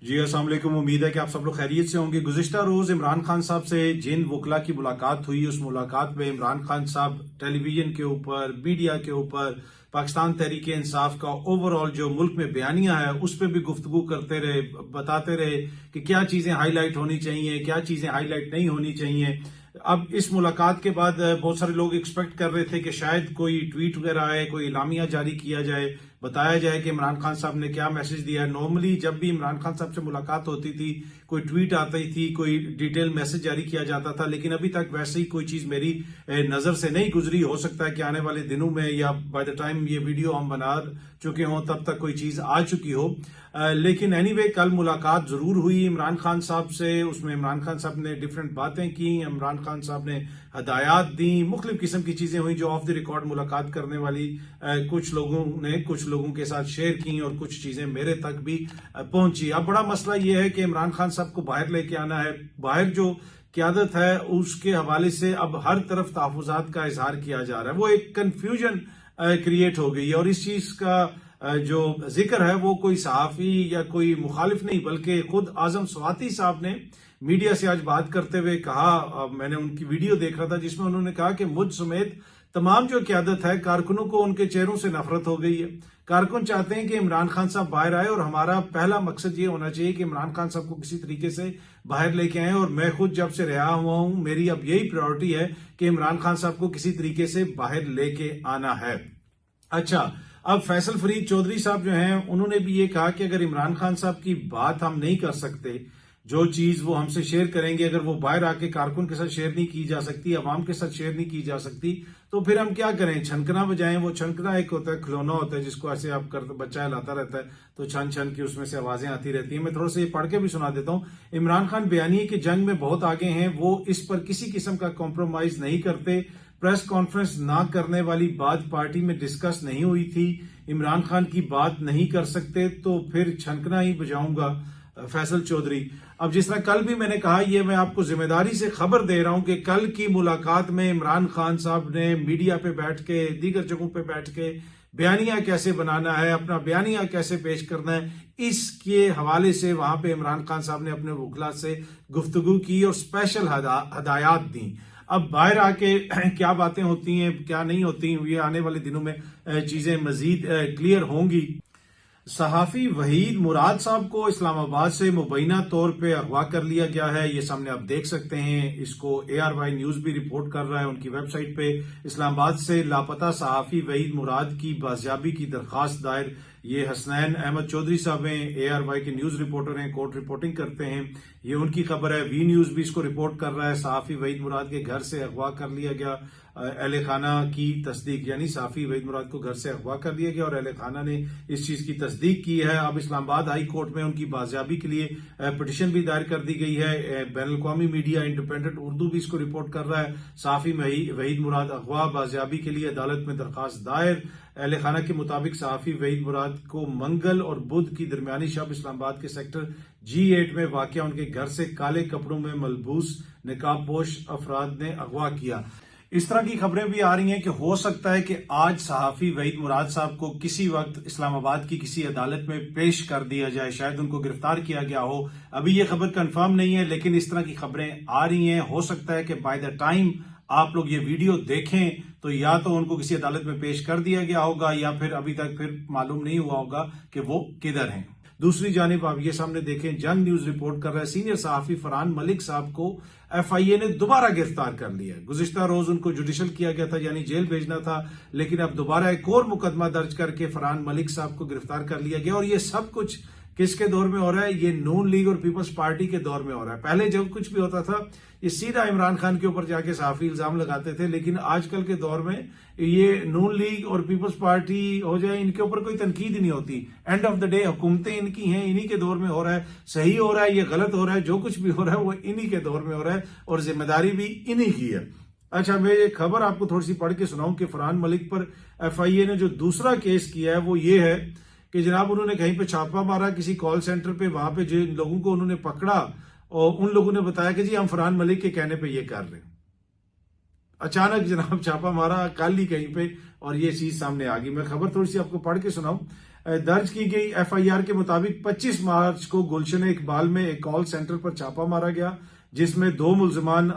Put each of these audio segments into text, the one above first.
जी अस्सलाम वालेकुम। उम्मीद है कि आप सब लोग खैरियत से होंगे। गुज़िश्ता रोज इमरान खान साहब से जिन वकला की मुलाकात हुई, उस मुलाकात में इमरान खान साहब टेलीविजन के ऊपर, मीडिया के ऊपर पाकिस्तान तहरीक इंसाफ का ओवरऑल जो मुल्क में बयानिया है उस पर भी गुफ्तगू करते रहे, बताते रहे कि क्या चीजें हाईलाइट होनी चाहिए, क्या चीजें हाईलाइट नहीं होनी चाहिए। अब इस मुलाकात के बाद बहुत सारे लोग एक्सपेक्ट कर रहे थे कि शायद कोई ट्वीट वगैरह आए, कोई इलामिया जारी किया जाए, बताया जाए कि इमरान खान साहब ने क्या मैसेज दिया है। नॉर्मली जब भी इमरान खान साहब से मुलाकात होती थी, कोई ट्वीट आती थी, कोई डिटेल मैसेज जारी किया जाता था, लेकिन अभी तक वैसे ही कोई चीज मेरी नजर से नहीं गुजरी। हो सकता है कि आने वाले दिनों में या बाय द टाइम ये वीडियो हम बना चुके हों तब तक कोई चीज आ चुकी हो। लेकिन एनीवे कल मुलाकात जरूर हुई इमरान खान साहब से। उसमें इमरान खान साहब ने डिफरेंट बातें की, इमरान खान साहब ने हदायत दी, मुख्तलिफ किस्म की चीजें हुई जो ऑफ द रिकॉर्ड मुलाकात करने वाली कुछ लोगों ने कुछ लोगों के साथ शेयर की और कुछ चीजें मेरे तक भी पहुंची। अब बड़ा मसला यह है कि इमरान खान साहब को बाहर लेके आना है। बाहर जो क्यादत है उसके हवाले से अब हर तरफ तहफुजात का इजहार किया जा रहा है। वो एक कंफ्यूजन क्रिएट हो गई है और इस चीज का जो जिक्र है वो कोई सहाफी या कोई मुखालिफ नहीं बल्कि खुद आजम स्वाति साहब ने मीडिया से आज बात करते हुए कहा। मैंने उनकी वीडियो देख रहा था जिसमें उन्होंने कहा कि मुझ समेत तमाम जो क्यादत है, कारकुनों को उनके चेहरों से नफरत हो गई है। कारकुन चाहते हैं कि इमरान खान साहब बाहर आए और हमारा पहला मकसद ये होना चाहिए कि इमरान खान साहब को किसी तरीके से बाहर लेके आए। और मैं खुद जब से रिहा हुआ हूं, मेरी अब यही प्रायोरिटी है कि इमरान खान साहब को किसी तरीके से बाहर लेके आना है। अच्छा, अब फैसल फरीद चौधरी साहब जो हैं उन्होंने भी ये कहा कि अगर इमरान खान साहब की बात हम नहीं कर सकते, जो चीज वो हमसे शेयर करेंगे अगर वो बाहर आके कारकुन के साथ शेयर नहीं की जा सकती, अवाम के साथ शेयर नहीं की जा सकती, तो फिर हम क्या करें? छनकना बजाएं। वो छनकना एक होता है, खिलौना होता है जिसको ऐसे आप कर बच्चा हिलाता रहता है तो छन छन की उसमें से आवाजें आती रहती हैं। मैं थोड़ा सा ये पढ़ के भी सुना देता हूं। इमरान खान बयानी की जंग में बहुत आगे हैं, वो इस पर किसी किस्म का कॉम्प्रोमाइज नहीं करते। प्रेस कॉन्फ्रेंस ना करने वाली बात पार्टी में डिस्कस नहीं हुई थी। इमरान खान की बात नहीं कर सकते तो फिर छनकना ही बजाऊंगा। फैसल चौधरी। अब जिस तरह कल भी मैंने कहा, ये मैं आपको जिम्मेदारी से खबर दे रहा हूं कि कल की मुलाकात में इमरान खान साहब ने मीडिया पे बैठ के, दीगर जगहों पे बैठ के बयानिया कैसे बनाना है, अपना बयानिया कैसे पेश करना है, इसके हवाले से वहां पे इमरान खान साहब ने अपने वकला से गुफ्तगू की और स्पेशल हदायत दी। अब बाहर आके क्या बातें होती हैं, क्या नहीं होती, ये आने वाले दिनों में चीजें मजीद क्लियर होंगी। सहाफी वहीद मुराद साहब को इस्लामाबाद से मुबैना तौर पे अगवा कर लिया गया है। ये सामने आप देख सकते हैं। इसको ARY न्यूज भी रिपोर्ट कर रहा है उनकी वेबसाइट पे। इस्लामाबाद से लापता सहाफी वहीद मुराद की बाजियाबी की दरखास्त दायर। ये हसनैन अहमद चौधरी साहब हैं, ARY के न्यूज रिपोर्टर हैं, कोर्ट रिपोर्टिंग करते हैं। ये उनकी खबर है। वी न्यूज भी इसको रिपोर्ट कर रहा है। सहाफी वहीद मुराद के घर से अगवा कर लिया गया। अहले खाना की तस्दीक, यानी सहाफी वहीद मुराद को घर से अगवा कर लिया गया और अहले खाना ने इस चीज की तस्दीक की है। अब इस्लामाबाद हाई कोर्ट में उनकी बाजियाबी के लिए पिटिशन भी दायर कर दी गई है। बैनुल अक़वामी मीडिया इंडिपेंडेंट उर्दू भी इसको रिपोर्ट कर रहा है। सहाफी वहीद मुराद अगवा बाजियाबी के लिए अदालत में दरखास्त दायर। अहले खाना के मुताबिक सहाफी वहीद मुराद को मंगल और बुध की दरमियानी शब इस्लामाबाद के सेक्टर G8 में वाकया उनके घर से काले कपड़ों में मलबूस निकाबपोश अफराद ने अगवा किया। इस तरह की खबरें भी आ रही हैं कि हो सकता है कि आज सहाफी वहीद मुराद साहब को किसी वक्त इस्लामाबाद की किसी अदालत में पेश कर दिया जाए, शायद उनको गिरफ्तार किया गया हो। अभी ये खबर कंफर्म नहीं है लेकिन इस तरह की खबरें आ रही हैं। हो सकता है कि बाय द टाइम आप लोग ये वीडियो देखें तो या तो उनको किसी अदालत में पेश कर दिया गया होगा या फिर अभी तक फिर मालूम नहीं हुआ होगा कि वो किधर हैं। दूसरी जानिब आप ये सामने देखें, जंग न्यूज रिपोर्ट कर रहा है सीनियर सहाफी फरहान मलिक साहब को FIA ने दोबारा गिरफ्तार कर लिया। गुज़िश्ता रोज उनको जुडिशल किया गया था, यानी जेल भेजना था, लेकिन अब दोबारा एक और मुकदमा दर्ज करके फरहान मलिक साहब को गिरफ्तार कर लिया गया। और ये सब कुछ किसके दौर में हो रहा है? ये नून लीग और पीपल्स पार्टी के दौर में हो रहा है। पहले जब कुछ भी होता था ये सीधा इमरान खान के ऊपर जाके सहाफी इल्जाम लगाते थे, लेकिन आजकल के दौर में ये नून लीग और पीपल्स पार्टी हो जाए, इनके ऊपर कोई तनकीद नहीं होती। एंड ऑफ द डे हुकूमतें इनकी हैं, इन्हीं के दौर में हो रहा है। सही हो रहा है, ये गलत हो रहा है, जो कुछ भी हो रहा है वो इन्हीं के दौर में हो रहा है और जिम्मेदारी भी इन्हीं की है। अच्छा, मैं ये खबर आपको थोड़ी सी पढ़ के सुनाऊं कि फरहान मलिक पर FIA ने जो दूसरा केस किया है वो ये है कि जनाब उन्होंने कहीं पे छापा मारा किसी कॉल सेंटर पे, वहां पे जिन लोगों को उन्होंने पकड़ा और उन लोगों ने बताया कि जी हम फरहान मलिक के कहने पे ये कर रहे हैं। अचानक जनाब छापा मारा कल ही कहीं पे और ये चीज सामने आ गई। मैं खबर थोड़ी सी आपको पढ़ के सुनाऊं। दर्ज की गई एफआईआर के मुताबिक 25 मार्च को गुलशन इकबाल में एक कॉल सेंटर पर छापा मारा गया, जिसमें 2 मुलजमान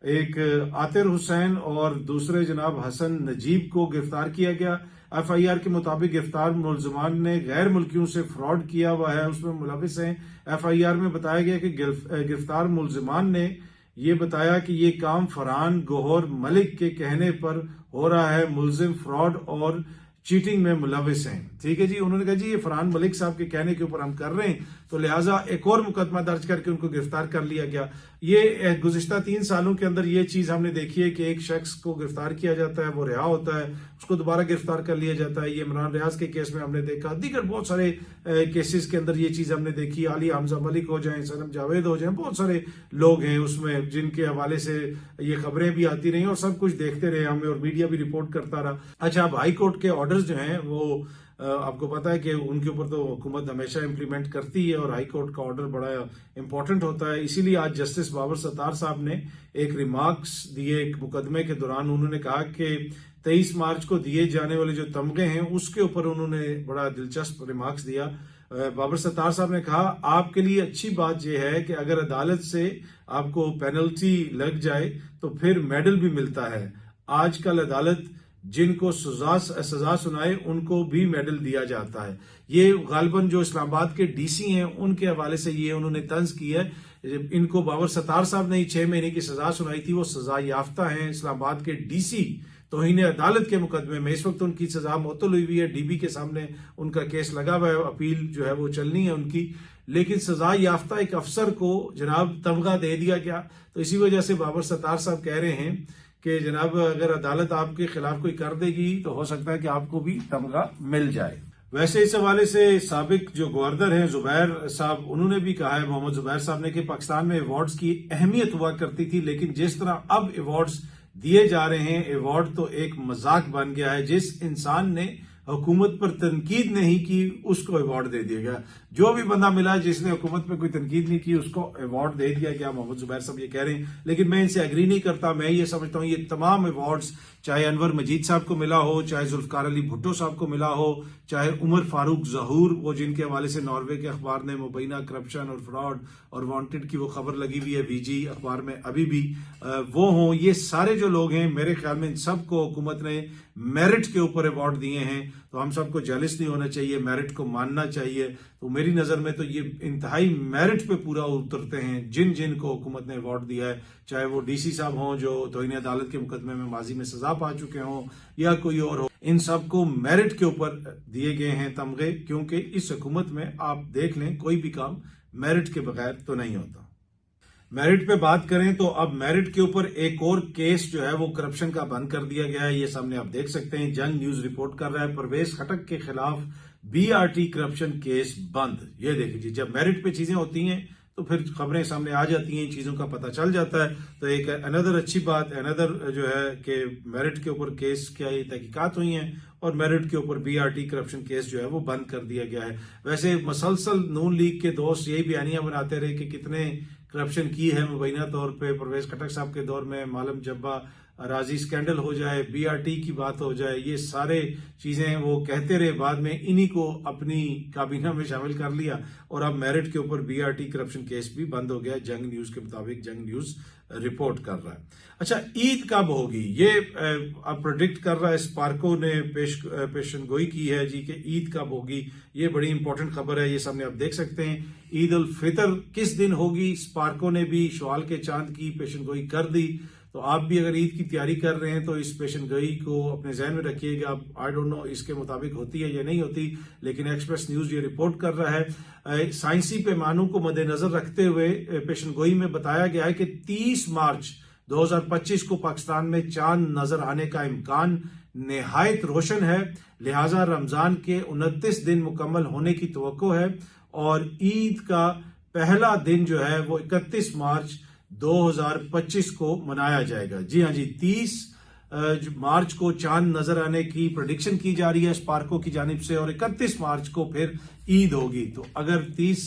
एक आतिर हुसैन और दूसरे जनाब हसन नजीब को गिरफ्तार किया गया। एफआईआर के मुताबिक गिरफ्तार मुलजमान ने गैर मुल्कियों से फ्रॉड किया हुआ है, उसमें मुलविस हैं। एफआईआर में बताया गया कि गिरफ्तार मुलजमान ने ये बताया कि ये काम फरहान गौहर मलिक के कहने पर हो रहा है। मुलजिम फ्रॉड और चीटिंग में मुलविस हैं। ठीक है जी, उन्होंने कहा जी ये फरहान मलिक साहब के कहने के ऊपर हम कर रहे हैं, तो लिहाजा एक और मुकदमा दर्ज करके उनको गिरफ्तार कर लिया गया। ये गुज़िश्ता 3 सालों के अंदर ये चीज हमने देखी है कि एक शख्स को गिरफ्तार किया जाता है, वो रिहा होता है, उसको दोबारा गिरफ्तार कर लिया जाता है। ये इमरान रियाज के केस में हमने देखा, दीगर बहुत सारे केसेस के अंदर ये चीज हमने देखी। आली हमजा मलिक हो जाए, सनम जावेद हो जाए, बहुत सारे लोग हैं उसमें जिनके हवाले से ये खबरें भी आती रही और सब कुछ देखते रहे हमें, और मीडिया भी रिपोर्ट करता रहा। अच्छा, अब हाई कोर्ट के ऑर्डर्स जो हैं वो आपको पता है कि उनके ऊपर तो हुकूमत हमेशा इंप्लीमेंट करती है और हाई कोर्ट का ऑर्डर बड़ा इंपॉर्टेंट होता है। इसीलिए आज जस्टिस बाबर सत्तार साहब ने एक रिमार्क्स दिए एक मुकदमे के दौरान। उन्होंने कहा कि 23 मार्च को दिए जाने वाले जो तमगे हैं उसके ऊपर उन्होंने बड़ा दिलचस्प रिमार्क्स दिया। बाबर सत्तार साहब ने कहा, आपके लिए अच्छी बात यह है कि अगर अदालत से आपको पेनल्टी लग जाए तो फिर मेडल भी मिलता है। आजकल अदालत जिनको सजा सुनाए उनको भी मेडल दिया जाता है। ये गालिबन जो इस्लामाबाद के डीसी हैं उनके हवाले से ये उन्होंने तंज की है। इनको बाबर सत्तार साहब ने 6 महीने की सजा सुनाई थी, वो सजा याफ्ता हैं। इस्लामाबाद के डीसी तौहीन अदालत के मुकदमे में इस वक्त उनकी सजा मुअत्तल हुई है, डीबी के सामने उनका केस लगा हुआ है, अपील जो है वो चलनी है उनकी। लेकिन सजा याफ्ता एक अफसर को जनाब तमगा दे दिया गया, तो इसी वजह से बाबर सत्तार साहब कह रहे हैं कि जनाब अगर अदालत आपके खिलाफ कोई कर देगी तो हो सकता है कि आपको भी तमगा मिल जाए। वैसे इस हवाले से साबिक जो गवर्नर हैं जुबैर साहब, उन्होंने भी कहा है, मोहम्मद जुबैर साहब ने, कि पाकिस्तान में अवार्ड्स की अहमियत हुआ करती थी, लेकिन जिस तरह अब अवार्ड्स दिए जा रहे हैं, अवार्ड तो एक मजाक बन गया है। जिस इंसान ने हुकूमत पर तनकीद नहीं की उसको अवार्ड दे दिया गया। जो भी बंदा मिला जिसने हुकूमत पर कोई तनकीद नहीं की उसको अवार्ड दे दिया गया। मोहम्मद जुबैर साहब ये कह रहे हैं, लेकिन मैं इनसे एग्री नहीं करता। मैं ये समझता हूँ ये तमाम अवार्ड्स चाहे अनवर मजीद साहब को मिला हो, चाहे जुल्फकार अली भुट्टो साहब को मिला हो, चाहे उमर फारूक जहूर, वो जिनके हवाले से नॉर्वे के अखबार ने मुबैना करप्शन और फ्रॉड और वांटेड की वो खबर लगी हुई है वीजी अखबार में अभी भी, वो हों, ये सारे जो लोग हैं मेरे ख्याल में इन सबको हुकूमत ने मेरिट के ऊपर अवार्ड दिए हैं। तो हम सबको जेलस नहीं होना चाहिए, मेरिट को मानना चाहिए। तो मेरी नजर में तो ये इंतहाई मेरिट पे पूरा उतरते हैं जिन जिन को हुकूमत ने अवार्ड दिया है, चाहे वो डीसी साहब हों जो तौहीन अदालत के मुकदमे में माजी में सजा पा चुके हों या कोई और हो, इन सबको मेरिट के ऊपर दिए गए हैं तमगे। क्योंकि इस हुकूमत में आप देख लें कोई भी काम मेरिट के बगैर तो नहीं होता। मेरिट पे बात करें तो अब मेरिट के ऊपर एक और केस जो है वो करप्शन का बंद कर दिया गया है। ये सामने आप देख सकते हैं, जंग न्यूज रिपोर्ट कर रहा है, परवेज खटक के खिलाफ बीआरटी करप्शन केस बंद। ये देखिए जी, जब मेरिट पे चीजें होती हैं तो फिर खबरें सामने आ जाती हैं, चीजों का पता चल जाता है। तो एक अनदर अच्छी बात, अनदर जो है कि मेरिट के ऊपर केस क्या ये तहकीकात हुई हैं और मेरिट के ऊपर बीआरटी करप्शन केस जो है वो बंद कर दिया गया है। वैसे मसलसल नून लीग के दोस्त यही बयानियां बनाते रहे कि कितने करप्शन की है मुबैना तौर पे परवेज खटक साहब के दौर में, मालम जब्बा राजी स्कैंडल हो जाए, बीआरटी की बात हो जाए, ये सारे चीजें वो कहते रहे। बाद में इन्हीं को अपनी काबीना में शामिल कर लिया और अब मेरिट के ऊपर बीआरटी करप्शन केस भी बंद हो गया, जंग न्यूज के मुताबिक, जंग न्यूज रिपोर्ट कर रहा है। अच्छा, ईद कब होगी ये अब प्रेडिक्ट कर रहा है, स्पार्को ने पेशन गोई की है जी कि ईद कब होगी। ये बड़ी इंपॉर्टेंट खबर है, ये सामने आप देख सकते हैं। ईद उल फितर किस दिन होगी, स्पार्को ने भी शवाल के चांद की पेशन गोई कर दी। तो आप भी अगर ईद की तैयारी कर रहे हैं तो इस पेशन गोई को अपने जहन में रखिएगा। आप आई डोंट नो इसके मुताबिक होती है या नहीं होती, लेकिन एक्सप्रेस न्यूज ये रिपोर्ट कर रहा है। साइंसी पैमानों को मद्देनजर रखते हुए पेशन गोई में बताया गया है कि 30 मार्च 2025 को पाकिस्तान में चांद नजर आने का इम्कान निहायत रोशन है। लिहाजा रमजान के 29 दिन मुकम्मल होने की तवक्को है और ईद का पहला दिन जो है वो 31 मार्च 2025 को मनाया जाएगा। जी हाँ जी, 30 मार्च को चांद नजर आने की प्रेडिक्शन की जा रही है स्पार्को की जानिब से और 31 मार्च को फिर ईद होगी। तो अगर 30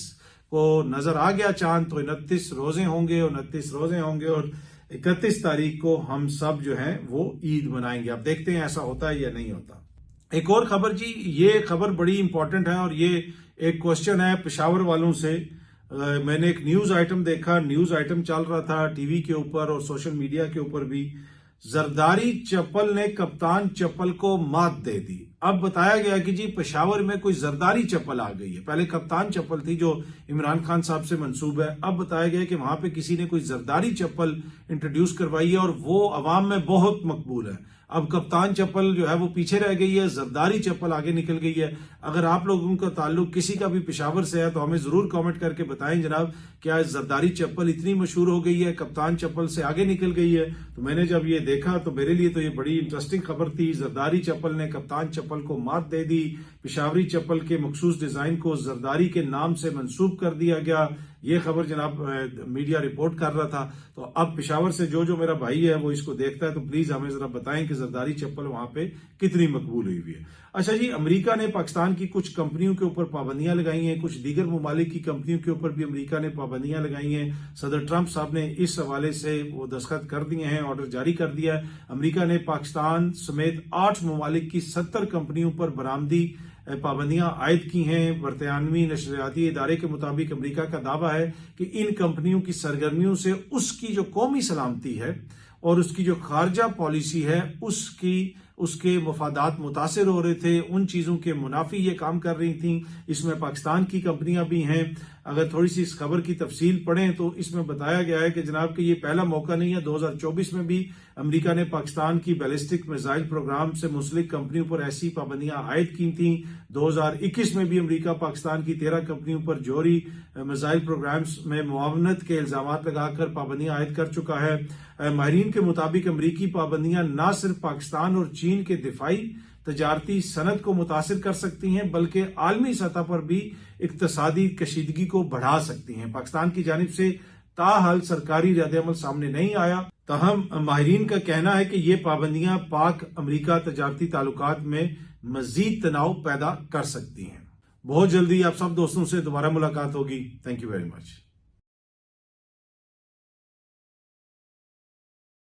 को नजर आ गया चांद तो 29 रोजे होंगे, 29 रोजे होंगे और 31 तारीख को हम सब जो है वो ईद मनाएंगे। अब देखते हैं ऐसा होता है या नहीं होता। एक और खबर जी, ये खबर बड़ी इंपॉर्टेंट है और ये एक क्वेश्चन है पेशावर वालों से। मैंने एक न्यूज आइटम देखा, न्यूज आइटम चल रहा था टीवी के ऊपर और सोशल मीडिया के ऊपर भी। जरदारी चप्पल ने कप्तान चप्पल को मात दे दी। अब बताया गया कि जी पेशावर में कोई जरदारी चप्पल आ गई है। पहले कप्तान चप्पल थी जो इमरान खान साहब से मंसूब है, अब बताया गया कि वहां पे किसी ने कोई जरदारी चप्पल इंट्रोड्यूस करवाई है और वो अवाम में बहुत मकबूल है। अब कप्तान चप्पल जो है वो पीछे रह गई है, जरदारी चप्पल आगे निकल गई है। अगर आप लोगों का ताल्लुक किसी का भी पेशावर से है तो हमें जरूर कमेंट करके बताएं जनाब, क्या जरदारी चप्पल इतनी मशहूर हो गई है, कप्तान चप्पल से आगे निकल गई है। तो मैंने जब ये देखा तो मेरे लिए तो ये बड़ी इंटरेस्टिंग खबर थी। जरदारी चप्पल ने कप्तान चप्पल को मात दे दी। पेशावरी चप्पल के मखसूस डिजाइन को जरदारी के नाम से मंसूब कर दिया गया। ये खबर जनाब मीडिया रिपोर्ट कर रहा था। तो अब पेशावर से जो मेरा भाई है वो इसको देखता है तो प्लीज हमें जरा बताएं कि जरदारी चप्पल वहां पे कितनी मकबूल हुई है। अच्छा जी, अमेरिका ने पाकिस्तान की कुछ कंपनियों के ऊपर पाबंदियां लगाई हैं, कुछ दीगर ममालिक की कंपनियों के ऊपर भी अमेरिका ने पाबंदियां लगाई हैं। सदर ट्रंप साहब ने इस हवाले से वो दस्तखत कर दिए हैं, ऑर्डर जारी कर दिया है। अमेरिका ने पाकिस्तान समेत 8 ममालिक की 70 कंपनियों पर बरामदी पाबंदियां आयद की हैं। बरतानवी नशरियाती इदारे के मुताबिक अमेरिका का दावा है कि इन कंपनियों की सरगर्मियों से उसकी जो कौमी सलामती है और उसकी जो खारजा पॉलिसी है उसके मफादात मुतासर हो रहे थे। उन चीजों के मुनाफी ये काम कर रही थी। इसमें पाकिस्तान की कंपनियां भी हैं। अगर थोड़ी सी इस खबर की तफसील पढ़ें तो इसमें बताया गया है कि जनाब कि ये पहला मौका नहीं है। 2024 में भी अमेरिका ने पाकिस्तान की बैलिस्टिक मिसाइल प्रोग्राम से मुंसलिक कंपनियों पर ऐसी पाबंदियां आयद की थी। 2021 में भी अमेरिका पाकिस्तान की 13 कंपनियों पर जौहरी मिसाइल प्रोग्राम्स में मुआवनत के इल्जाम लगाकर पाबंदियां आयद कर चुका है। माहिरीन के मुताबिक अमरीकी पाबंदियां न सिर्फ पाकिस्तान और चीन के दिफाई तजारती सनत को मुतासिर कर सकती हैं बल्कि आलमी सतह पर भी इक्तसादी कशीदगी को बढ़ा सकती हैं। पाकिस्तान की जानिब से ताहाल सरकारी रद्द-ए-अमल सामने नहीं आया। तहम माहिरीन का कहना है कि ये पाबंदियां पाक अमरीका तजारती ताल्लुकात में मजीद तनाव पैदा कर सकती हैं। बहुत जल्दी आप सब दोस्तों से दोबारा मुलाकात होगी। Thank you very much.